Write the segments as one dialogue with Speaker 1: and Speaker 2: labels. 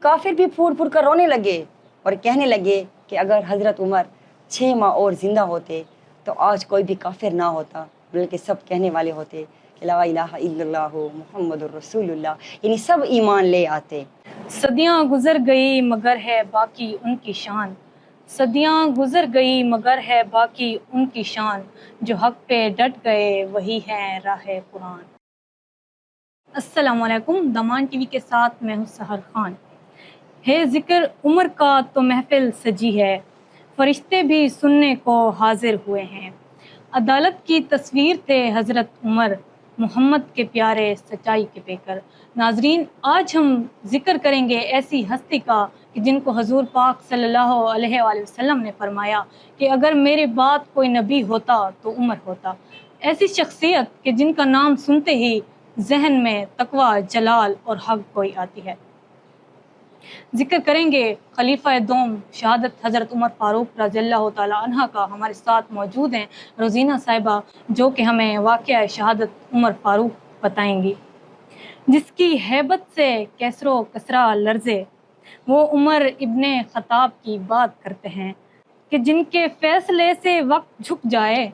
Speaker 1: काफिर भी फूट फूट कर रोने लगे और कहने लगे कि अगर हज़रत उमर 6 माह और ज़िंदा होते तो आज कोई भी काफिर ना होता, बल्कि सब कहने वाले होते कि ला इलाहा इल्लल्लाह मुहम्मदुर रसूलुल्लाह, यानी सब ईमान ले आते।
Speaker 2: सदियाँ गुजर गई मगर है बाकी उनकी शान, सदियाँ गुजर गई मगर है बाकी उनकी शान, जो हक पे डट गए वही है राह कुरान। अस्सलाम वालेकुम, दमान टीवी के साथ मैं हूँ सहर खान। है जिक्र उमर का तो महफिल सजी है, फरिश्ते भी सुनने को हाजिर हुए हैं। अदालत की तस्वीर थे हज़रत उमर, मोहम्मद के प्यारे सच्चाई के पेकर। नाजरीन, आज हम जिक्र करेंगे ऐसी हस्ती का कि जिनको हजूर पाक सल्लल्लाहु अलैहि वसल्लम ने फरमाया कि अगर मेरे बाद कोई नबी होता तो उमर होता। ऐसी शख्सियत कि जिनका नाम सुनते ही जहन में तकवा, जलाल और हक कोई आती है। जिक्र करेंगे खलीफा दोम शहादत हज़रत उमर फ़ारूक रज़ियल्लाहु ताला अन्हा का। हमारे साथ मौजूद हैं रोज़ीना साहिबा, जो कि हमें वाक़या शहादत उमर फ़ारूक बताएंगी। जिसकी हैबत से कैसरो कसरा लर्ज़े, वो उमर इब्ने ख़त्ताब की बात करते हैं कि जिनके फ़ैसले से वक्त झुक जाए,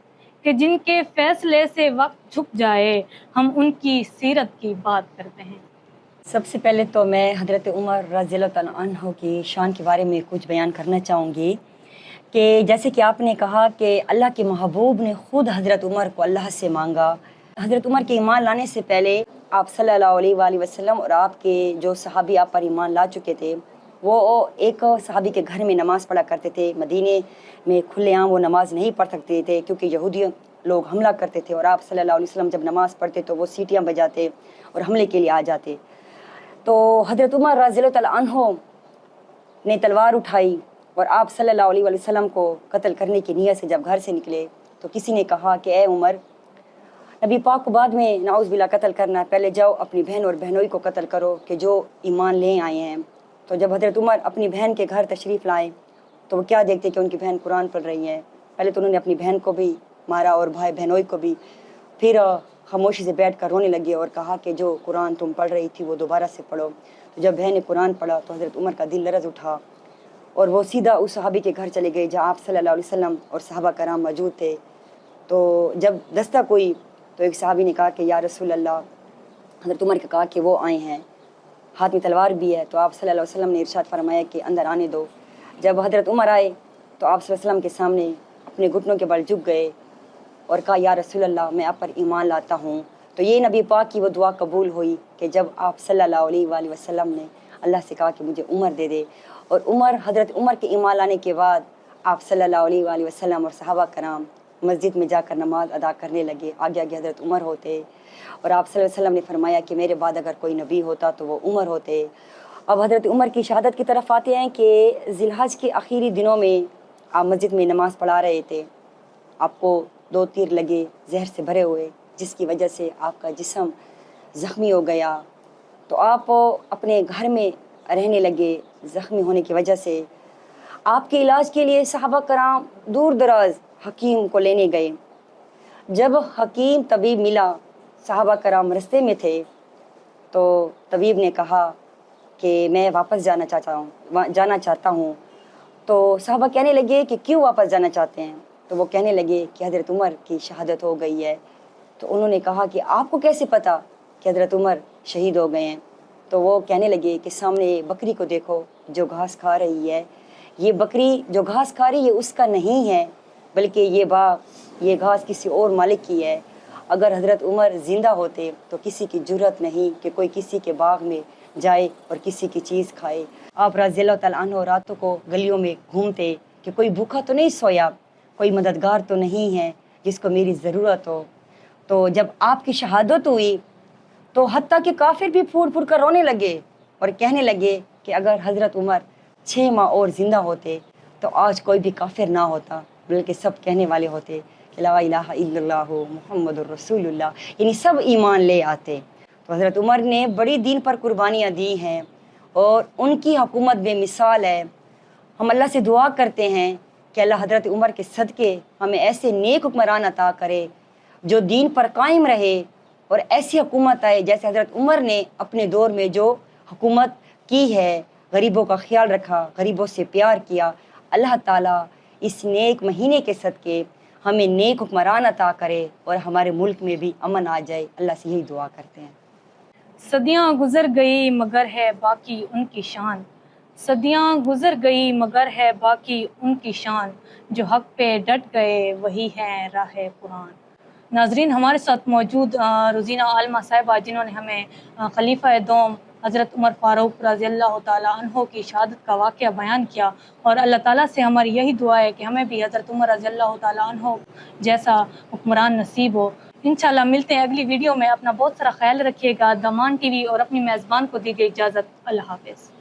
Speaker 2: कि जिनके फ़ैसले से वक्त झुक जाए, हम उनकी सीरत की बात करते हैं।
Speaker 1: सबसे पहले तो मैं हज़रत उमर रज़ियल्लाहु तआला अन्हु की शान के बारे में कुछ बयान करना चाहूँगी कि जैसे कि आपने कहा कि अल्लाह के महबूब ने ख़ुद हज़रत उमर को अल्लाह से मांगा। हज़रत उमर के ईमान लाने से पहले आप सल्लल्लाहु अलैहि वसल्लम और आपके जो सहाबी आप पर ईमान ला चुके थे, वो एक सहाबी के घर में नमाज़ पढ़ा करते थे। मदीने में खुलेआम वो नमाज़ नहीं पढ़ सकते थे क्योंकि यहूदी लोग हमला करते थे, और आप सल्लल्लाहु अलैहि वसल्लम जब नमाज़ पढ़ते तो वो सीटियाँ बजाते और हमले के लिए आ जाते। तो हज़रत उमर रज़ियल्लाहु तआला अन्हु ने तलवार उठाई और आप सल्लल्लाहु अलैहि वसल्लम को कत्ल करने की नीयत से जब घर से निकले तो किसी ने कहा कि ए उमर, नबी पाक को बाद में नाउज़ बिल्ला कत्ल करना, पहले जाओ अपनी बहन और बहनोई को कत्ल करो कि जो ईमान ले आए हैं। तो जब हज़रत उमर अपनी बहन के घर तशरीफ़ लाए तो वो क्या देखते कि उनकी बहन कुरान पढ़ रही है। पहले तो उन्होंने अपनी बहन को भी मारा और भाई बहनोई को भी, फिर खामोशी से बैठ कर रोने लगे और कहा कि जो कुरान तुम पढ़ रही थी वो दोबारा से पढ़ो। तो जब बहन ने कुरान पढ़ा तो हज़रत उमर का दिल लरज़ उठा और वो सीधा उस सहाबी के घर चले गए जहाँ आप सल्लल्लाहु अलैहि वसल्लम और सहाबा कराम मौजूद थे। तो जब दस्तक हुई तो एक सहाबी ने कहा कि या रसूल अल्लाह, हज़रत उमर ने कहा कि वो आए हैं, हाथ में तलवार भी है। तो आप सल्लल्लाहु अलैहि वसल्लम ने इरशाद फरमाया कि अंदर आने दो। जब हज़रत उमर आए तो आप सल्लल्लाहु अलैहि वसल्लम के सामने अपने घुटनों के बल झुक गए और कहा या रसूल अल्लाह, मैं आप पर ईमान लाता हूँ। तो ये नबी पाक की वो दुआ कबूल हुई कि जब आप सल्लल्लाहु अलैहि वसल्लम ने अल्लाह से कहा कि मुझे उमर दे दे, और उमर हज़रत उमर के ईमान लाने के बाद आप सल्लल्लाहु अलैहि वसल्लम और सहाबा कराम मस्जिद में जाकर नमाज अदा करने लगे। आगे आगे हज़रत उमर होते और आप सल्लल्लाहु अलैहि वसल्लम ने फरमाया कि मेरे बाद अगर कोई नबी होता तो वो उमर होते। अब हज़रत उमर की शहादत की तरफ आते हैं कि ज़िलहज के आखिरी दिनों में आप मस्जिद में नमाज़ पढ़ा रहे थे, आपको 2 तीर लगे जहर से भरे हुए, जिसकी वजह से आपका जिस्म ज़ख्मी हो गया। तो आप अपने घर में रहने लगे ज़ख्मी होने की वजह से। आपके इलाज के लिए सहाबा कराम दूर दराज हकीम को लेने गए। जब हकीम तबीब मिला, सहाबा कराम रास्ते में थे, तो तबीब ने कहा कि मैं वापस जाना चाहता हूँ। तो सहाबा कहने लगे कि क्यों वापस जाना चाहते हैं? तो वो कहने लगे कि हज़रत उमर की शहादत हो गई है। तो उन्होंने कहा कि आपको कैसे पता कि हज़रत उमर शहीद हो गए हैं? तो वो कहने लगे कि सामने बकरी को देखो जो घास खा रही है, ये बकरी जो घास खा रही है उसका नहीं है, बल्कि ये घास किसी और मालिक की है। अगर हज़रत उमर ज़िंदा होते तो किसी की जुर्रत नहीं कि कोई किसी के बाग में जाए और किसी की चीज़ खाए। आप रज़ियल्लाहु तआला अन्हु रातों को गलियों में घूमते कि कोई भूखा तो नहीं सोया, कोई मददगार तो नहीं है जिसको मेरी ज़रूरत हो। तो जब आपकी शहादत हुई तो हत्ता कि काफिर भी फूट फूट कर रोने लगे और कहने लगे कि अगर हज़रत उमर 6 माह और ज़िंदा होते तो आज कोई भी काफिर ना होता, बल्कि सब कहने वाले होते कि ला इलाहा इल्लल्लाह मुहम्मदुर रसूलुल्लाह, यानी सब ईमान ले आते। तो हज़रत उमर ने बड़ी दीन पर कुर्बानियाँ दी हैं और उनकी हुकूमत बेमिसाल है। हम अल्लाह से दुआ करते हैं कि अल्लाह हज़रत उमर के सदक़े हमें ऐसे नेक हुक्मरान अता करे जो दीन पर कायम रहे और ऐसी हुकूमत आए जैसे हज़रत उमर ने अपने दौर में जो हुकूमत की है, غریبوں کا خیال رکھا، غریبوں سے پیار کیا، اللہ تعالیٰ اس نیک مہینے کے صدقے ہمیں نیک حکمران عطا کرے اور ہمارے ملک میں بھی امن آ جائے۔ اللہ سے یہی دعا کرتے ہیں۔
Speaker 2: صدیاں گزر گئی مگر ہے باقی ان کی شان، صدیاں گزر گئی مگر ہے باقی ان کی شان، جو حق پہ ڈٹ گئے وہی ہیں راہ قرآن۔ ناظرین، ہمارے ساتھ موجود روزینہ عالمہ صاحبہ جنہوں نے ہمیں خلیفہ دوم حضرت عمر فاروق رضی اللہ تعالیٰ عنہ کی شہادت کا واقعہ بیان کیا، اور اللہ تعالیٰ سے ہماری یہی دعا ہے کہ ہمیں بھی حضرت عمر رضی اللہ تعالیٰ عنہ جیسا حکمران نصیب ہو۔ انشاءاللہ ملتے ہیں اگلی ویڈیو میں۔ اپنا بہت سارا خیال رکھیے گا۔ دامان ٹی وی اور اپنی میزبان کو دیجیے اجازت۔ اللہ حافظ۔